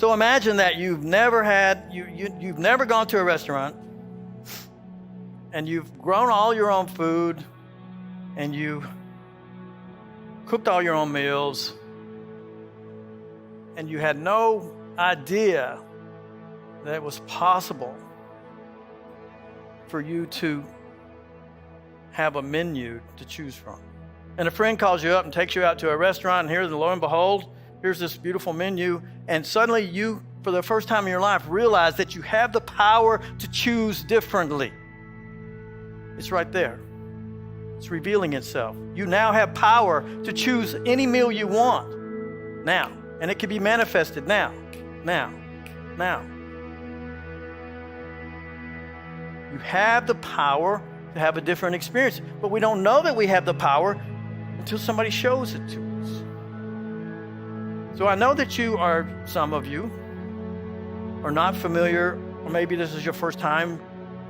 So imagine that you've never gone to a restaurant, and you've grown all your own food, and you cooked all your own meals, and you had no idea that it was possible for you to have a menu to choose from. And a friend calls you up and takes you out to a restaurant, and here's, lo and behold, here's this beautiful menu, and suddenly you, for the first time in your life, realize that you have the power to choose differently. It's right there. It's revealing itself. You now have power to choose any meal you want now, and it can be manifested now. You have the power to have a different experience, but we don't know that we have the power until somebody shows it to us. So I know that some of you are not familiar, or maybe this is your first time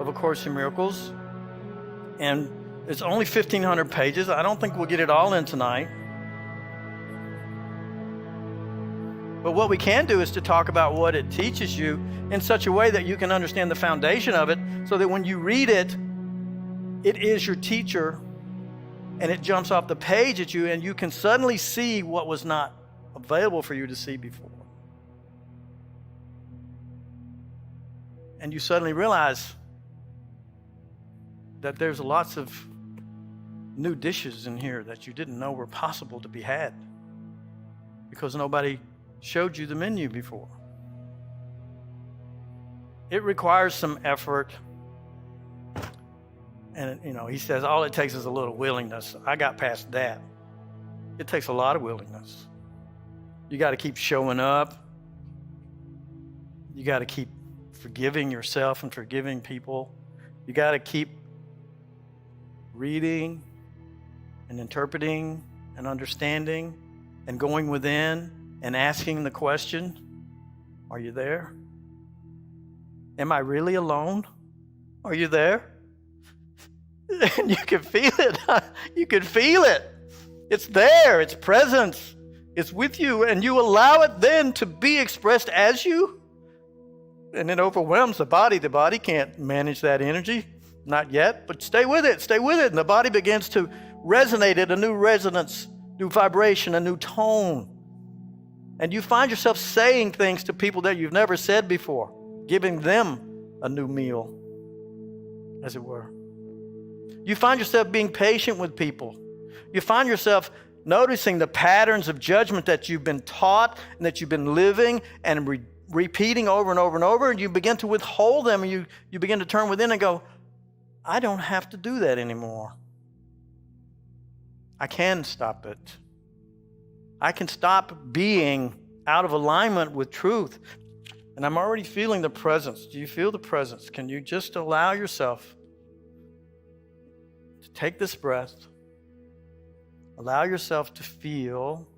of A Course in Miracles, and it's only 1,500 pages. I don't think we'll get it all in tonight. But what we can do is to talk about what it teaches you in such a way that you can understand the foundation of it, so that when you read it, it is your teacher, and it jumps off the page at you, and you can suddenly see what was not available for you to see before. And you suddenly realize that there's lots of new dishes in here that you didn't know were possible to be had because nobody showed you the menu before. It requires some effort. And, he says all it takes is a little willingness. I got past that. It takes a lot of willingness. You got to keep showing up. You got to keep forgiving yourself and forgiving people. You got to keep reading and interpreting and understanding and going within and asking the question, are you there? Am I really alone? Are you there? And you can feel it. You can feel it. It's there. It's presence. It's with you. And you allow it then to be expressed as you. And it overwhelms the body. The body can't manage that energy. Not yet. But stay with it. Stay with it. And the body begins to resonate at a new resonance, new vibration, a new tone. And you find yourself saying things to people that you've never said before, giving them a new meal, as it were. You find yourself being patient with people. You find yourself noticing the patterns of judgment that you've been taught and that you've been living and repeating over and over and over, and you begin to withhold them, and you begin to turn within and go, I don't have to do that anymore. I can stop it. I can stop being out of alignment with truth. And I'm already feeling the presence. Do you feel the presence? Can you just allow yourself to take this breath? Allow yourself to feel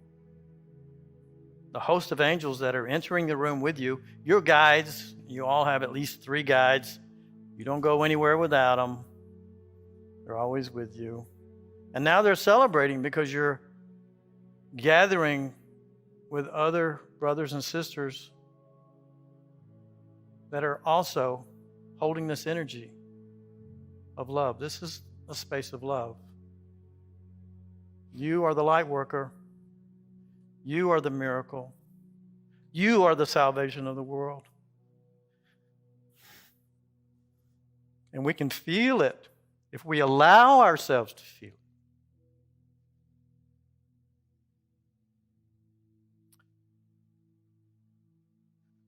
the host of angels that are entering the room with you. Your guides, you all have at least 3 guides. You don't go anywhere without them. They're always with you. And now they're celebrating because you're gathering with other brothers and sisters that are also holding this energy of love. This is a space of love. You are the light worker. You are the miracle. You are the salvation of the world. And we can feel it if we allow ourselves to feel it.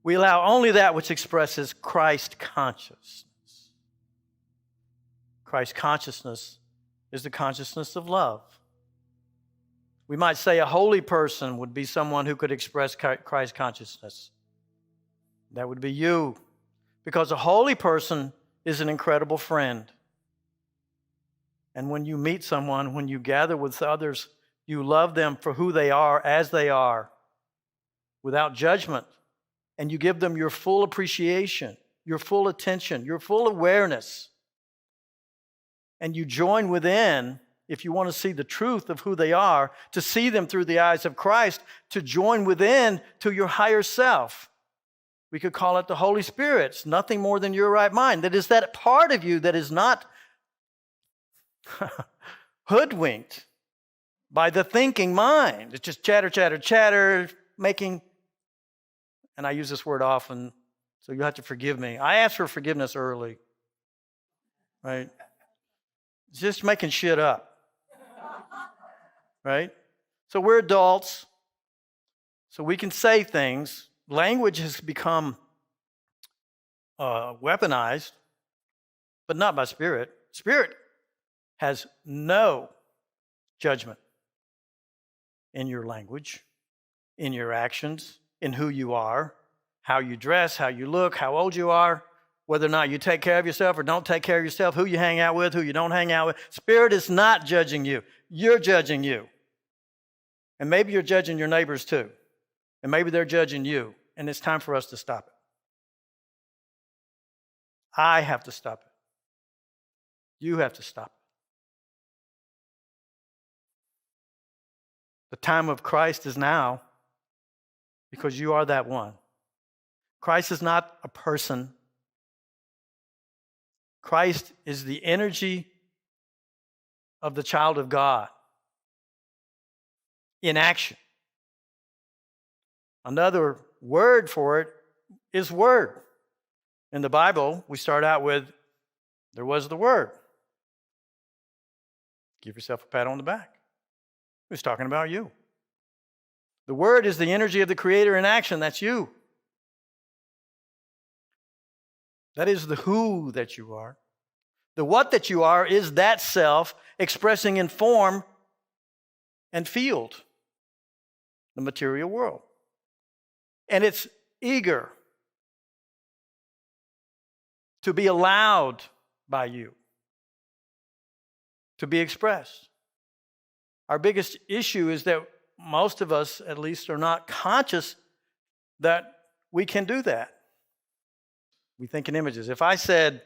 We allow only that which expresses Christ consciousness. Christ consciousness is the consciousness of love. We might say a holy person would be someone who could express Christ consciousness. That would be you. Because a holy person is an incredible friend. And when you meet someone, when you gather with others, you love them for who they are, as they are, without judgment. And you give them your full appreciation, your full attention, your full awareness. And you join within, if you want to see the truth of who they are, to see them through the eyes of Christ, to join within to your higher self, We could call it the Holy Spirit. It's nothing more than your right mind. That is that part of you that is not hoodwinked by the thinking mind. It's just chatter, chatter, chatter, making, and I use this word often, so you have to forgive me. I ask for forgiveness early, right? It's just making shit up, right? So we're adults, so we can say things. Language has become weaponized, but not by Spirit. Spirit has no judgment in your language, in your actions, in who you are, how you dress, how you look, how old you are, whether or not you take care of yourself or don't take care of yourself, who you hang out with, who you don't hang out with. Spirit is not judging you. You're judging you. And maybe you're judging your neighbors too. And maybe they're judging you. And it's time for us to stop it. I have to stop it. You have to stop it. The time of Christ is now because you are that one. Christ is not a person. Christ is the energy of the child of God in action. Another word for it is word. In the Bible, we start out with, there was the word. Give yourself a pat on the back. Who's talking about you? The word is the energy of the Creator in action. That's you. That is the who that you are. The what that you are is that self expressing in form and field, the material world. And it's eager to be allowed by you, to be expressed. Our biggest issue is that most of us, at least, are not conscious that we can do that. We think in images. If I said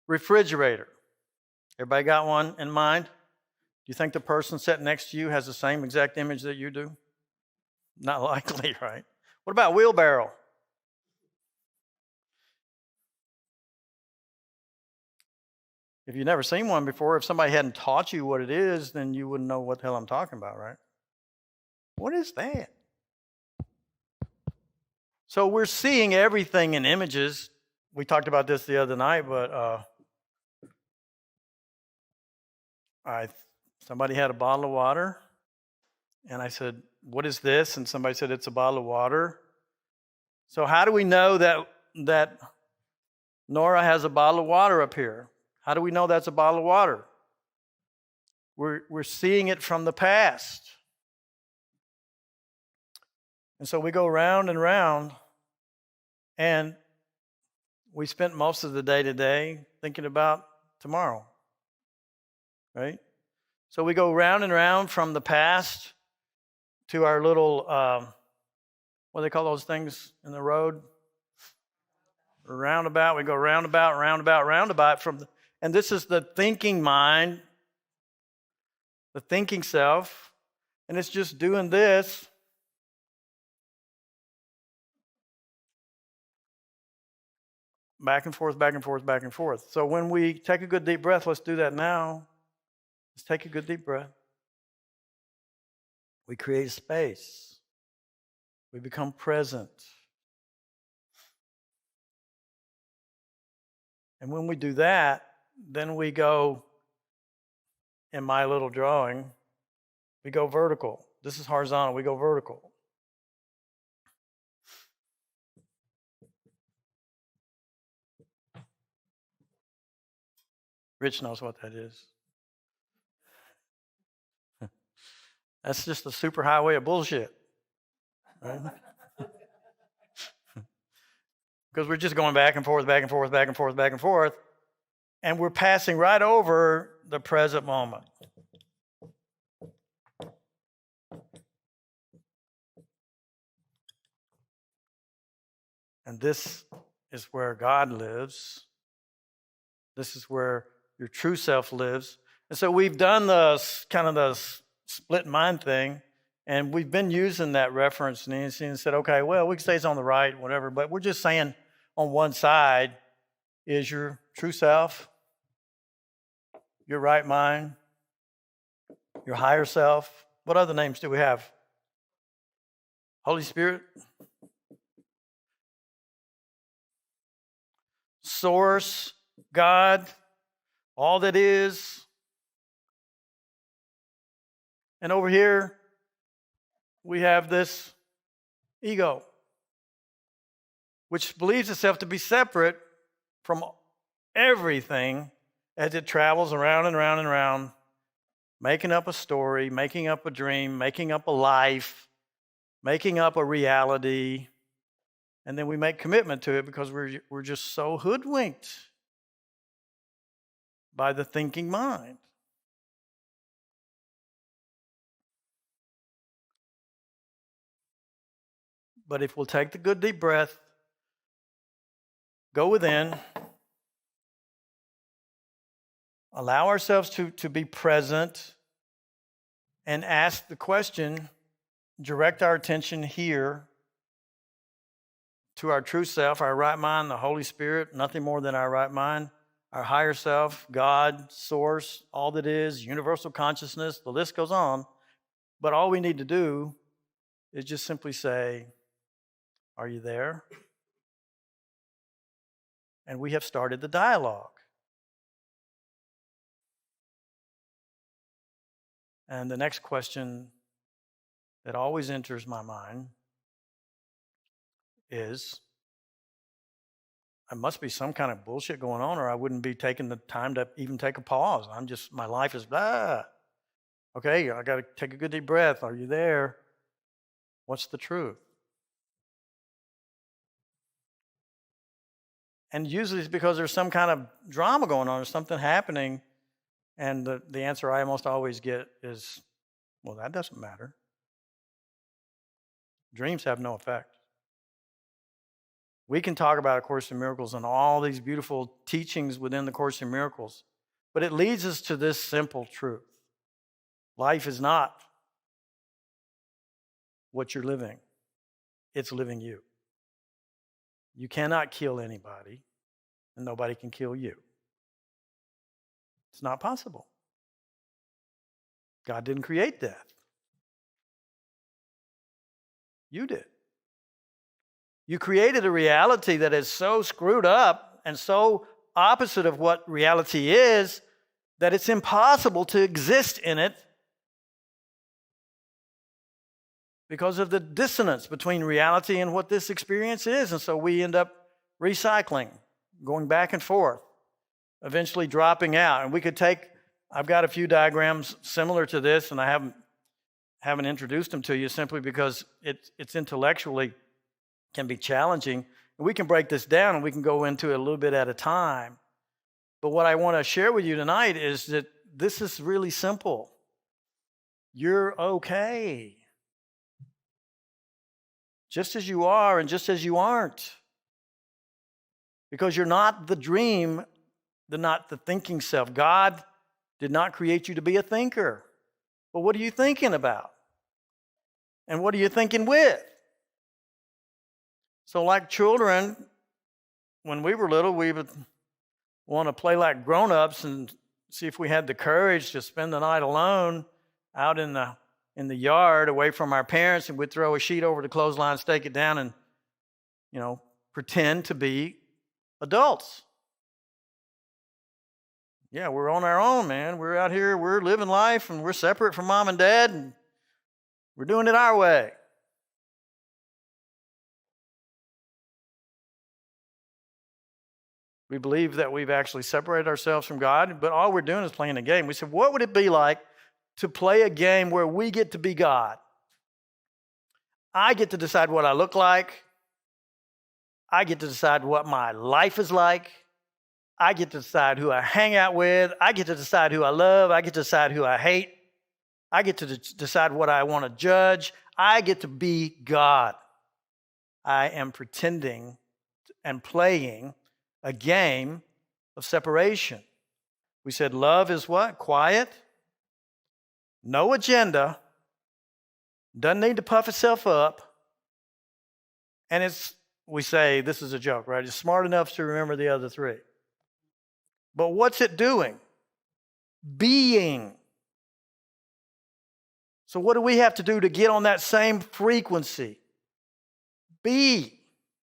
refrigerator, everybody got one in mind? Do you think the person sitting next to you has the same exact image that you do? Not likely, right? What about wheelbarrow? If you've never seen one before, if somebody hadn't taught you what it is, then you wouldn't know what the hell I'm talking about, right? What is that? So we're seeing everything in images. We talked about this the other night, but somebody had a bottle of water, and I said, "What is this?" And somebody said, "It's a bottle of water." So how do we know that Nora has a bottle of water up here? How do we know that's a bottle of water? We're seeing it from the past. And so we go round and round, and we spent most of the day today thinking about tomorrow, right? So we go round and round from the past to our little, what do they call those things in the road? Roundabout. We go roundabout, roundabout, roundabout and this is the thinking mind, the thinking self, and it's just doing this. Back and forth, back and forth, back and forth. So when we take a good deep breath, let's do that now. Let's take a good deep breath. We create space. We become present. And when we do that, then we go, in my little drawing, we go vertical. This is horizontal, we go vertical. Rich knows what that is. That's just a super highway of bullshit. Right? Because we're just going back and forth, back and forth, back and forth, back and forth, and we're passing right over the present moment. And this is where God lives. This is where your true self lives. And so we've done the split mind thing, And we've been using that reference and said, okay, well, we can say it's on the right, whatever, but we're just saying on one side is your true self, your right mind, your higher self. What other names do we have? Holy Spirit, Source, God, all that is. And over here, we have this ego, which believes itself to be separate from everything as it travels around and around and around, making up a story, making up a dream, making up a life, making up a reality. And then we make commitment to it because we're just so hoodwinked by the thinking mind. But if we'll take the good deep breath, go within, allow ourselves to be present, and ask the question, direct our attention here to our true self, our right mind, the Holy Spirit, nothing more than our right mind, our higher self, God, Source, all that is, universal consciousness, the list goes on. But all we need to do is just simply say, are you there? And we have started the dialogue. And the next question that always enters my mind is, there must be some kind of bullshit going on, or I wouldn't be taking the time to even take a pause. My life is blah. Okay, I got to take a good deep breath. Are you there? What's the truth? And usually it's because there's some kind of drama going on or something happening. And the answer I almost always get is, well, that doesn't matter. Dreams have no effect. We can talk about A Course in Miracles and all these beautiful teachings within the Course in Miracles, but it leads us to this simple truth. Life is not what you're living. It's living you. You cannot kill anybody, and nobody can kill you. It's not possible. God didn't create death. You did. You created a reality that is so screwed up and so opposite of what reality is that it's impossible to exist in it because of the dissonance between reality and what this experience is. And so we end up recycling, going back and forth, eventually dropping out. And we could I've got a few diagrams similar to this, and I haven't introduced them to you simply because it's intellectually can be challenging. And we can break this down and we can go into it a little bit at a time. But what I want to share with you tonight is that this is really simple. You're okay. Just as you are and just as you aren't. Because you're not the dream, not the thinking self. God did not create you to be a thinker. But what are you thinking about? And what are you thinking with? So like children, when we were little, we would want to play like grown-ups and see if we had the courage to spend the night alone out in the yard away from our parents, and we'd throw a sheet over the clothesline, stake it down, and, pretend to be adults. Yeah, we're on our own, man. We're out here, we're living life, and we're separate from mom and dad, and we're doing it our way. We believe that we've actually separated ourselves from God, but all we're doing is playing a game. We said, what would it be like to play a game where we get to be God? I get to decide what I look like. I get to decide what my life is like. I get to decide who I hang out with. I get to decide who I love. I get to decide who I hate. I get to decide what I want to judge. I get to be God. I am pretending and playing a game of separation. We said love is what? Quiet, no agenda, Doesn't need to puff itself up. And we say, this is a joke, right? It's smart enough to remember the other three. But what's it doing? Being. So what do we have to do to get on that same frequency? Be.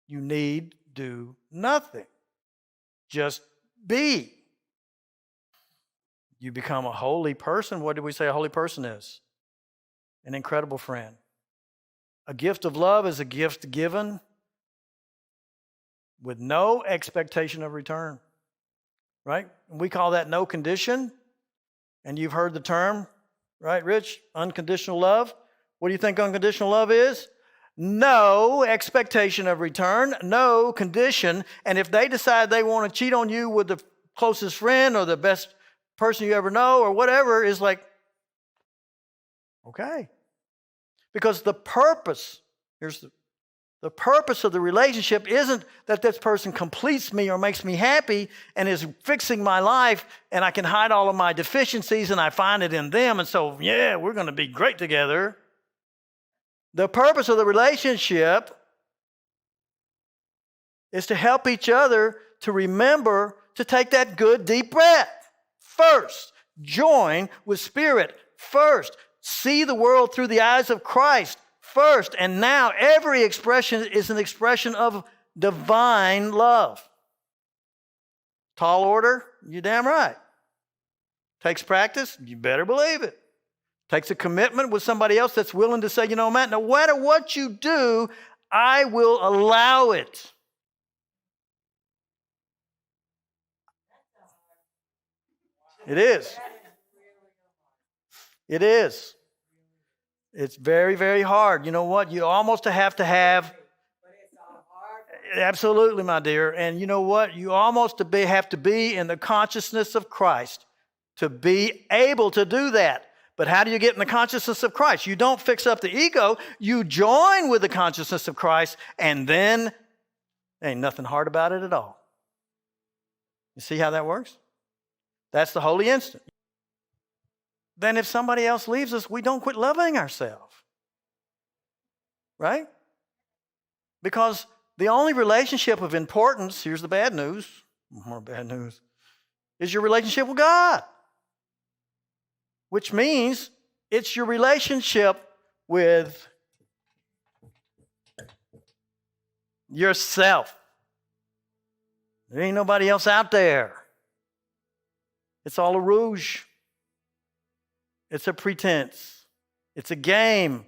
You need do nothing. Just be. You become a holy person. What do we say a holy person is? An incredible friend. A gift of love is a gift given with no expectation of return. Right? We call that no condition. And you've heard the term, right, Rich? Unconditional love. What do you think unconditional love is? No expectation of return, no condition. And if they decide they want to cheat on you with the closest friend or the best person you ever know or whatever, is like, okay. Because the purpose, the purpose of the relationship isn't that this person completes me or makes me happy and is fixing my life and I can hide all of my deficiencies and I find it in them. And so, yeah, we're going to be great together. The purpose of the relationship is to help each other to remember to take that good deep breath first. Join with Spirit first. See the world through the eyes of Christ first. And now every expression is an expression of divine love. Tall order? You're damn right. Takes practice? You better believe it. Takes a commitment with somebody else that's willing to say, you know, Matt, no matter what you do, I will allow it. It is. It is. It's very, very hard. You know what? You almost have to have. Absolutely, my dear. And you know what? You almost have to be in the consciousness of Christ to be able to do that. But how do you get in the consciousness of Christ? You don't fix up the ego. You join with the consciousness of Christ, and then ain't nothing hard about it at all. You see how that works? That's the holy instant. Then if somebody else leaves us, we don't quit loving ourselves. Right? Because the only relationship of importance, here's the bad news, more bad news, is your relationship with God. Which means it's your relationship with yourself. There ain't nobody else out there. It's all a rouge. It's a pretense. It's a game.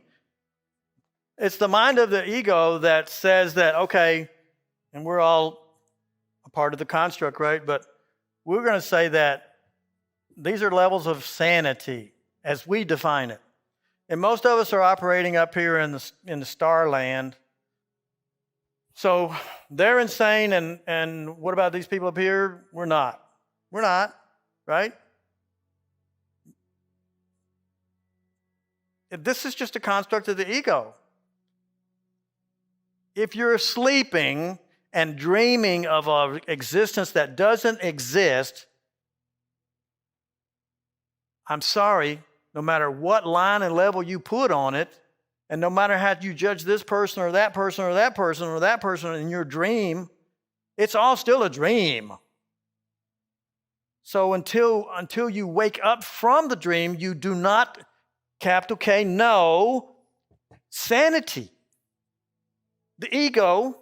It's the mind of the ego that says that, okay, and we're all a part of the construct, right? But we're going to say that these are levels of sanity as we define it. And most of us are operating up here in the star land. So they're insane, and what about these people up here? We're not. We're not, right? This is just a construct of the ego. If you're sleeping and dreaming of an existence that doesn't exist, I'm sorry, no matter what line and level you put on it, and no matter how you judge this person or that person or that person or that person in your dream, it's all still a dream. So until you wake up from the dream, you do not, capital K, know sanity. The ego,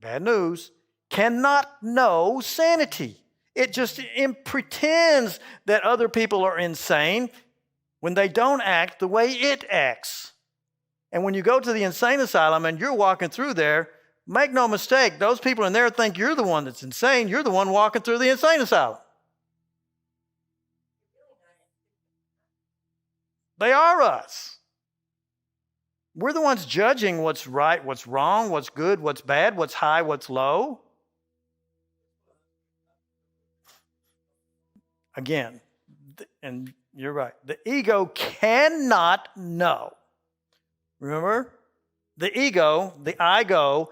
bad news, cannot know sanity. It just pretends that other people are insane when they don't act the way it acts. And when you go to the insane asylum and you're walking through there, make no mistake, those people in there think you're the one that's insane. You're the one walking through the insane asylum. They are us. We're the ones judging what's right, what's wrong, what's good, what's bad, what's high, what's low. Again, and you're right, the ego cannot know. Remember? The ego, the I-go,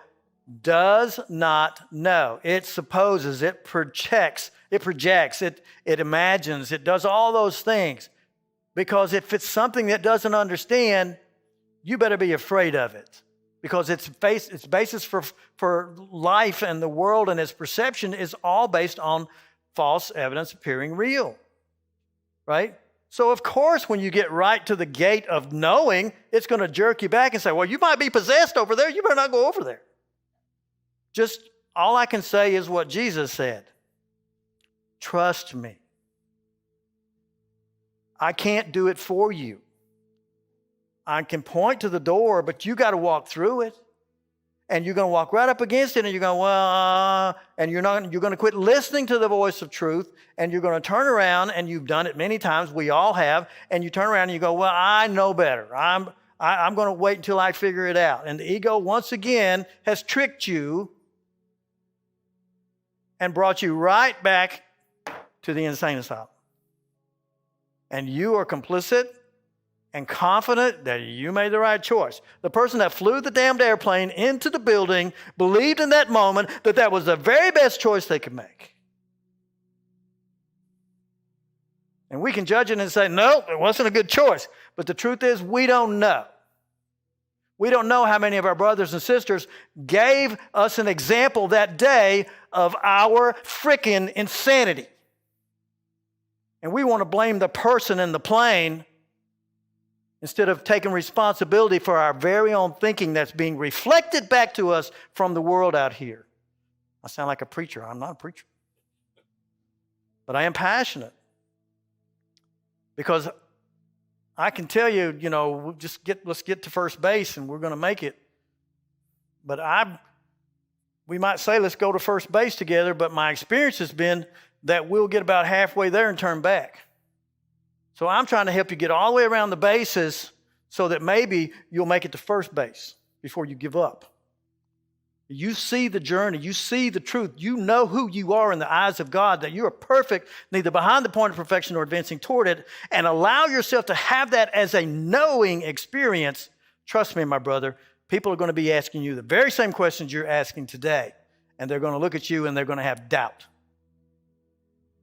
does not know. It supposes, it projects, it imagines, it does all those things. Because if it's something that doesn't understand, you better be afraid of it, because its basis for life and the world and its perception is all based on false evidence appearing real, right? So, of course, when you get right to the gate of knowing, it's going to jerk you back and say, well, you might be possessed over there. You better not go over there. Just all I can say is what Jesus said. Trust me. I can't do it for you. I can point to the door, but you got to walk through it. And you're going to walk right up against it, and you're going, and you're going to quit listening to the voice of truth, and you're going to turn around, and you've done it many times, we all have, and you turn around and you go, well, I know better. I'm going to wait until I figure it out. And the ego, once again, has tricked you and brought you right back to the insane asylum. And you are complicit and confident that you made the right choice. The person that flew the damned airplane into the building believed in that moment that that was the very best choice they could make. And we can judge it and say, no, it wasn't a good choice. But the truth is, we don't know. We don't know how many of our brothers and sisters gave us an example that day of our frickin' insanity. And we want to blame the person in the plane instead of taking responsibility for our very own thinking that's being reflected back to us from the world out here. I sound like a preacher. I'm not a preacher. But I am passionate. Because I can tell you, let's get to first base and we're going to make it. But we might say let's go to first base together, but my experience has been that we'll get about halfway there and turn back. So I'm trying to help you get all the way around the bases so that maybe you'll make it to first base before you give up. You see the journey. You see the truth. You know who you are in the eyes of God, that you are perfect, neither behind the point of perfection nor advancing toward it, and allow yourself to have that as a knowing experience. Trust me, my brother, people are going to be asking you the very same questions you're asking today, and they're going to look at you and they're going to have doubt.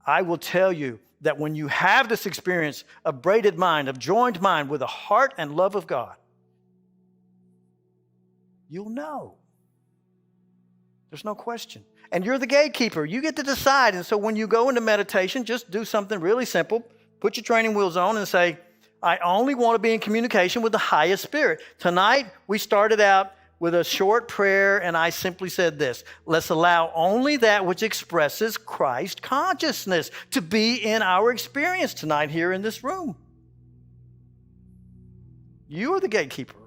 I will tell you that when you have this experience of braided mind, of joined mind with the heart and love of God, you'll know. There's no question. And you're the gatekeeper. You get to decide. And so when you go into meditation, just do something really simple. Put your training wheels on and say, I only want to be in communication with the highest spirit. Tonight, we started out with a short prayer, and I simply said this: let's allow only that which expresses Christ consciousness to be in our experience tonight here in this room. You are the gatekeeper.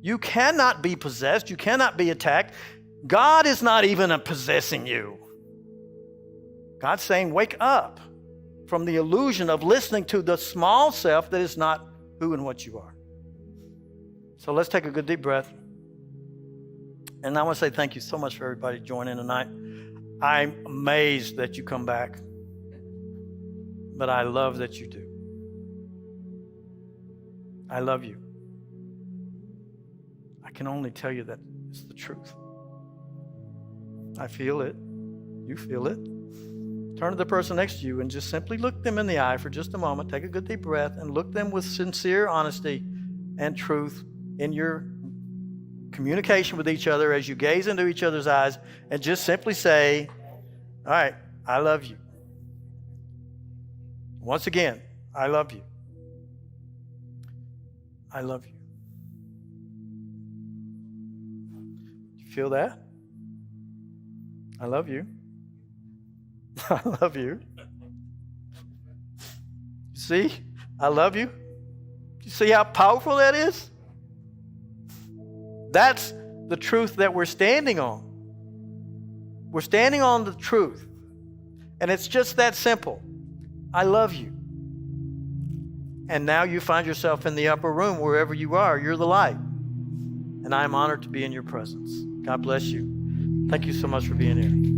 You cannot be possessed. You cannot be attacked. God is not even possessing you. God's saying, wake up from the illusion of listening to the small self that is not who and what you are. So let's take a good deep breath. And I want to say thank you so much for everybody joining tonight. I'm amazed that you come back, but I love that you do. I love you. I can only tell you that it's the truth. I feel it. You feel it. Turn to the person next to you and just simply look them in the eye for just a moment. Take a good deep breath and look them with sincere honesty and truth in your communication with each other as you gaze into each other's eyes, and just simply say, all right, I love you. Once again, I love you. I love you. You feel that? I love you. I love you. See? I love you. You see how powerful that is? That's the truth that we're standing on. We're standing on the truth. And it's just that simple. I love you. And now you find yourself in the upper room, wherever you are. You're the light. And I am honored to be in your presence. God bless you. Thank you so much for being here.